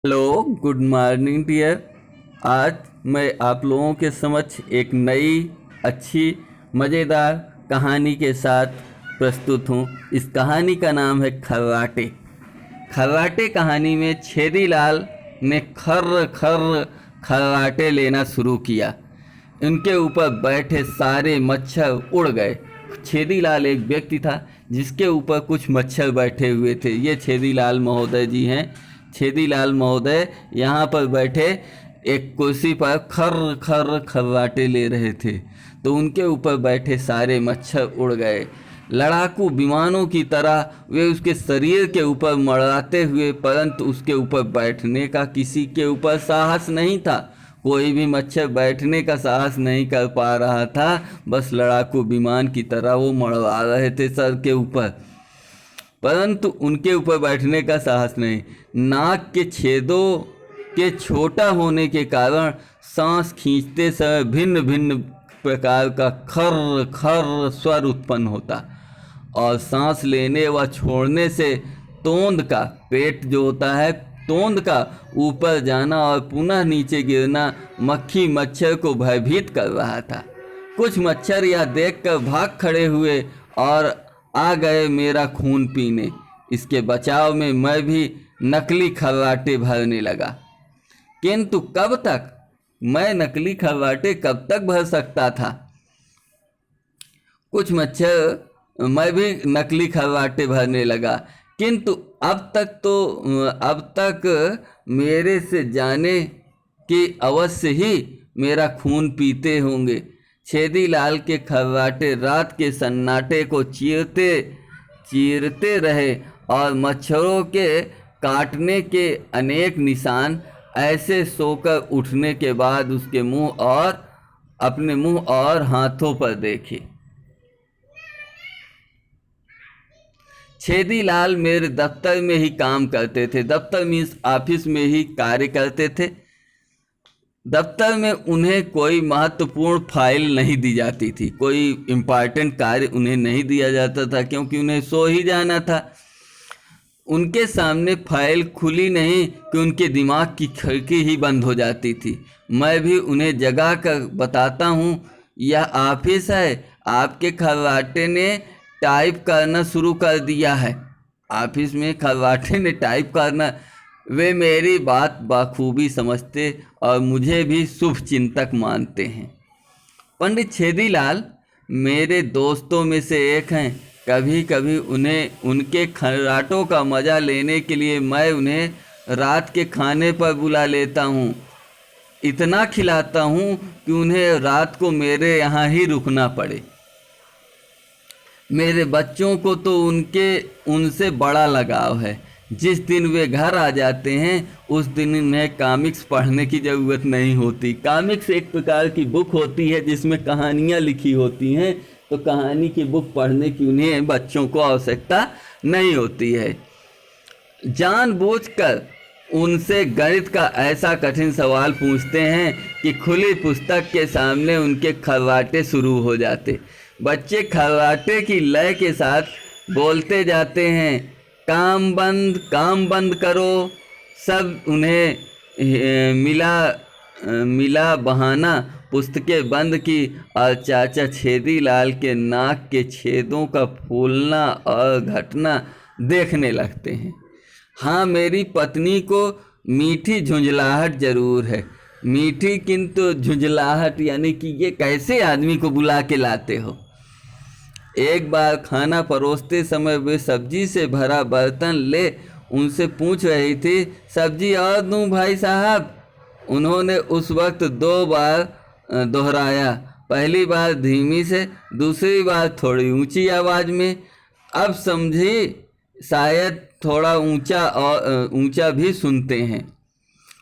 Hello, good morning dear. आज मैं आप लोगों के समक्ष एक नई अच्छी मज़ेदार कहानी के साथ प्रस्तुत हूँ। इस कहानी का नाम है खर्राटे। खर्राटे कहानी में छेदीलाल ने खर्र खर्र खर्राटे लेना शुरू किया। उनके ऊपर बैठे सारे मच्छर उड़ गए। छेदीलाल एक व्यक्ति था जिसके ऊपर कुछ मच्छर बैठे हुए थे। ये छेदीलाल महोदय जी हैं। छेदीलाल महोदय यहाँ पर बैठे एक कुर्सी पर खर्र खर्र खर्राटे ले रहे थे, तो उनके ऊपर बैठे सारे मच्छर उड़ गए। लड़ाकू विमानों की तरह वे उसके शरीर के ऊपर मड़ाते हुए, परंतु उसके ऊपर बैठने का किसी के ऊपर साहस नहीं था। कोई भी मच्छर बैठने का साहस नहीं कर पा रहा था। बस लड़ाकू विमान की तरह वो मड़वा रहे थे सर के ऊपर, परंतु उनके ऊपर बैठने का साहस नहीं। नाक के छेदों के छोटा होने के कारण सांस खींचते समय भिन्न भिन्न प्रकार का खर्र खर्र स्वर उत्पन्न होता, और सांस लेने व छोड़ने से तोंद का, पेट जो होता है, तोंद का ऊपर जाना और पुनः नीचे गिरना मक्खी मच्छर को भयभीत कर रहा था। कुछ मच्छर यह देखकर भाग खड़े हुए और आ गए मेरा खून पीने। इसके बचाव में मैं भी नकली खर्राटे भरने लगा। किंतु कब तक? मैं नकली खर्राटे कब तक भर सकता था? कुछ मच्छर मैं भी नकली खर्राटे भरने लगा, किंतु अब तक मेरे से जाने कि अवश्य ही मेरा खून पीते होंगे। छेदीलाल के खर्राटे रात के सन्नाटे को चीरते रहे, और मच्छरों के काटने के अनेक निशान ऐसे सोकर उठने के बाद उसके अपने मुंह और हाथों पर देखे। छेदीलाल मेरे दफ्तर में ही काम करते थे। दफ्तर मीन्स ऑफिस में ही कार्य करते थे। दफ्तर में उन्हें कोई महत्वपूर्ण फाइल नहीं दी जाती थी, कोई इम्पॉर्टेंट कार्य उन्हें नहीं दिया जाता था, क्योंकि उन्हें सो ही जाना था। उनके सामने फाइल खुली नहीं कि उनके दिमाग की खिड़की ही बंद हो जाती थी। मैं भी उन्हें जगा कर बताता हूँ, यह ऑफिस है, आपके खर्राटे ने टाइप करना शुरू कर दिया है। ऑफिस में खर्राटे ने टाइप करना। वे मेरी बात बखूबी समझते और मुझे भी शुभ चिंतक मानते हैं। पंडित छेदीलाल मेरे दोस्तों में से एक हैं। कभी कभी उनके खर्राटों का मज़ा लेने के लिए मैं उन्हें रात के खाने पर बुला लेता हूँ। इतना खिलाता हूँ कि उन्हें रात को मेरे यहाँ ही रुकना पड़े। मेरे बच्चों को तो उनसे बड़ा लगाव है। जिस दिन वे घर आ जाते हैं उस दिन उन्हें कॉमिक्स पढ़ने की ज़रूरत नहीं होती। कॉमिक्स एक प्रकार की बुक होती है जिसमें कहानियाँ लिखी होती हैं, तो कहानी की बुक पढ़ने की उन्हें बच्चों को आवश्यकता नहीं होती है। जानबूझकर उनसे गणित का ऐसा कठिन सवाल पूछते हैं कि खुली पुस्तक के सामने उनके खर्राटे शुरू हो जाते। बच्चे खर्राटे की लय के साथ बोलते जाते हैं, काम बंद करो। सब उन्हें मिला बहाना पुस्तकें बंद की, और चाचा छेदीलाल के नाक के छेदों का फूलना और घटना देखने लगते हैं। हाँ, मेरी पत्नी को मीठी झुंझलाहट जरूर है। मीठी किंतु झुंझलाहट, यानी कि ये कैसे आदमी को बुला के लाते हो। एक बार खाना परोसते समय वे सब्जी से भरा बर्तन ले उनसे पूछ रही थी, सब्जी और दूं भाई साहब? उन्होंने उस वक्त 2 बार दोहराया, पहली बार धीमी से, दूसरी बार थोड़ी ऊंची आवाज़ में। अब समझी शायद थोड़ा ऊंचा भी सुनते हैं,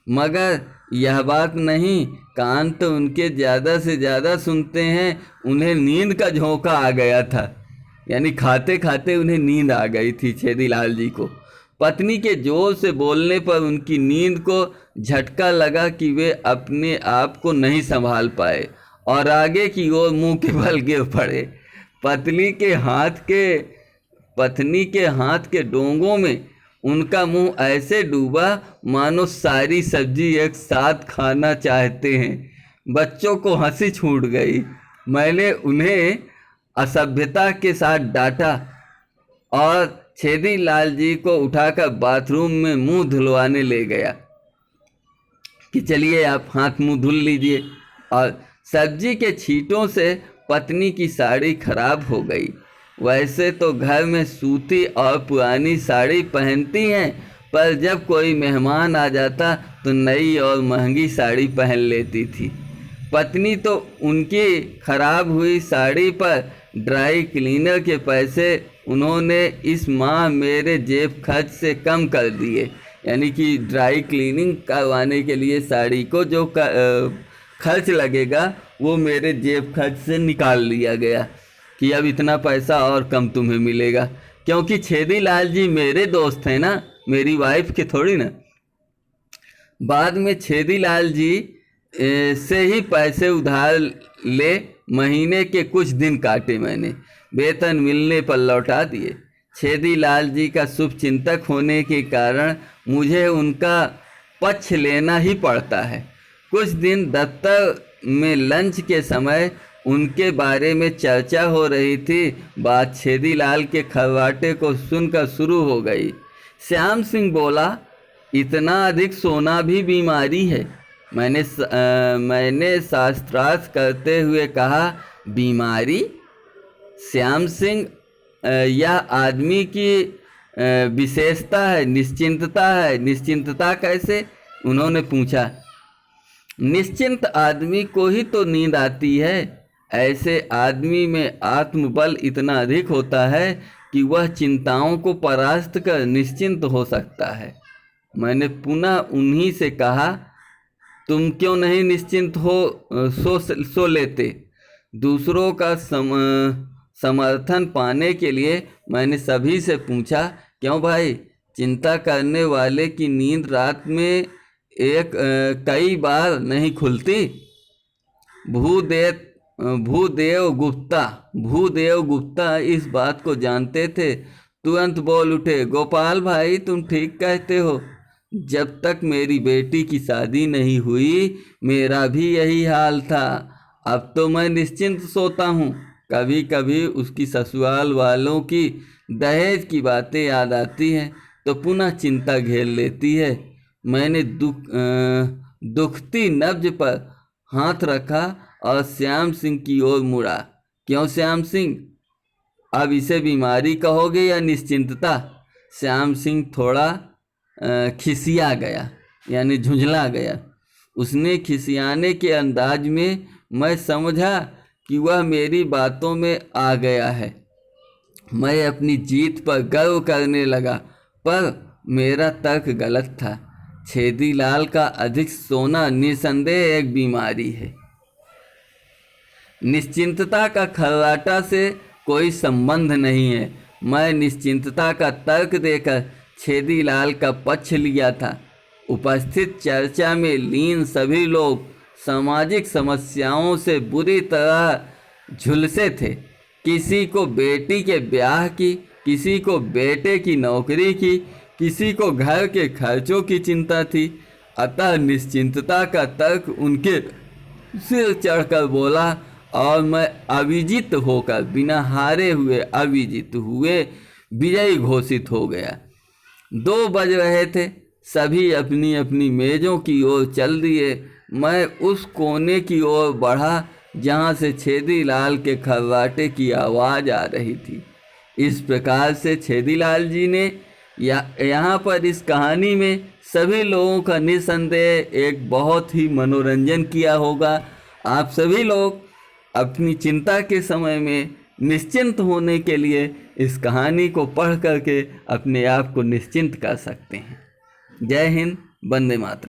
मगर यह बात नहीं, कान तो उनके ज़्यादा से ज़्यादा सुनते हैं। उन्हें नींद का झोंका आ गया था, यानी खाते खाते उन्हें नींद आ गई थी छेदीलाल जी को। पत्नी के जोर से बोलने पर उनकी नींद को झटका लगा कि वे अपने आप को नहीं संभाल पाए और आगे की ओर मुंह के बल गिर पड़े। पत्नी के हाथ के डोंगों में उनका मुंह ऐसे डूबा मानो सारी सब्जी एक साथ खाना चाहते हैं। बच्चों को हंसी छूट गई। मैंने उन्हें असभ्यता के साथ डांटा और छेदी लाल जी को उठाकर बाथरूम में मुंह धुलवाने ले गया कि चलिए आप हाथ मुंह धुल लीजिए। और सब्जी के छींटों से पत्नी की साड़ी खराब हो गई। वैसे तो घर में सूती और पुरानी साड़ी पहनती हैं, पर जब कोई मेहमान आ जाता तो नई और महंगी साड़ी पहन लेती थी। पत्नी तो उनकी खराब हुई साड़ी पर ड्राई क्लीनर के पैसे उन्होंने इस माह मेरे जेब खर्च से कम कर दिए। यानी कि ड्राई क्लीनिंग करवाने के लिए साड़ी को जो खर्च लगेगा वो मेरे जेब खर्च से निकाल लिया गया कि अब इतना पैसा और कम तुम्हें मिलेगा। क्योंकि छेदी लाल जी मेरे दोस्त हैं ना, मेरी वाइफ के थोड़ी ना। बाद में छेदी लाल जी से ही पैसे उधार ले महीने के कुछ दिन काटे मैंने, वेतन मिलने पर लौटा दिए। छेदी लाल जी का शुभ चिंतक होने के कारण मुझे उनका पक्ष लेना ही पड़ता है। कुछ दिन दफ्तर में लंच के समय उनके बारे में चर्चा हो रही थी। बात छेदी लाल के खर्राटे को सुनकर शुरू हो गई। श्याम सिंह बोला, इतना अधिक सोना भी बीमारी है? मैंने शास्त्रार्थ करते हुए कहा, बीमारी? श्याम सिंह, यह आदमी की विशेषता है, निश्चिंतता है। निश्चिंतता कैसे? उन्होंने पूछा। निश्चिंत आदमी को ही तो नींद आती है। ऐसे आदमी में आत्मबल इतना अधिक होता है कि वह चिंताओं को परास्त कर निश्चिंत हो सकता है। मैंने पुनः उन्हीं से कहा, तुम क्यों नहीं निश्चिंत हो सो लेते? दूसरों का समर्थन पाने के लिए मैंने सभी से पूछा, क्यों भाई, चिंता करने वाले की नींद रात में कई बार नहीं खुलती? भूदेव गुप्ता इस बात को जानते थे। तुरंत बोल उठे, गोपाल भाई तुम ठीक कहते हो। जब तक मेरी बेटी की शादी नहीं हुई मेरा भी यही हाल था। अब तो मैं निश्चिंत सोता हूँ। कभी कभी उसकी ससुराल वालों की दहेज की बातें याद आती हैं तो पुनः चिंता घेर लेती है। मैंने दुखती नब्ज पर हाथ रखा और श्याम सिंह की ओर मुड़ा। क्यों श्याम सिंह, अब इसे बीमारी कहोगे या निश्चिंतता? श्याम सिंह थोड़ा खिसिया गया, यानी झुंझला गया। उसने खिसियाने के अंदाज में मैं समझा कि वह मेरी बातों में आ गया है। मैं अपनी जीत पर गर्व करने लगा, पर मेरा तर्क गलत था। छेदी लाल का अधिक सोना निसंदेह एक बीमारी है। निश्चिंतता का खर्राटा से कोई संबंध नहीं है। मैं निश्चिंतता का तर्क देकर छेदी लाल का पक्ष लिया था। उपस्थित चर्चा में लीन सभी लोग सामाजिक समस्याओं से बुरी तरह झुलसे थे। किसी को बेटी के ब्याह की, किसी को बेटे की नौकरी की, किसी को घर के खर्चों की चिंता थी। अतः निश्चिंतता का तर्क उनके सिर चढ़कर बोला और मैं अविजित होकर, बिना हारे हुए अविजित हुए विजयी घोषित हो गया। 2 बज रहे थे। सभी अपनी अपनी मेज़ों की ओर चल दिए। मैं उस कोने की ओर बढ़ा जहाँ से छेदी लाल के खर्राटे की आवाज़ आ रही थी। इस प्रकार से छेदी लाल जी ने यहाँ पर इस कहानी में सभी लोगों का निसंदेह एक बहुत ही मनोरंजन किया होगा। आप सभी लोग अपनी चिंता के समय में निश्चिंत होने के लिए इस कहानी को पढ़ करके अपने आप को निश्चिंत कर सकते हैं। जय हिंद, वंदे मातरम।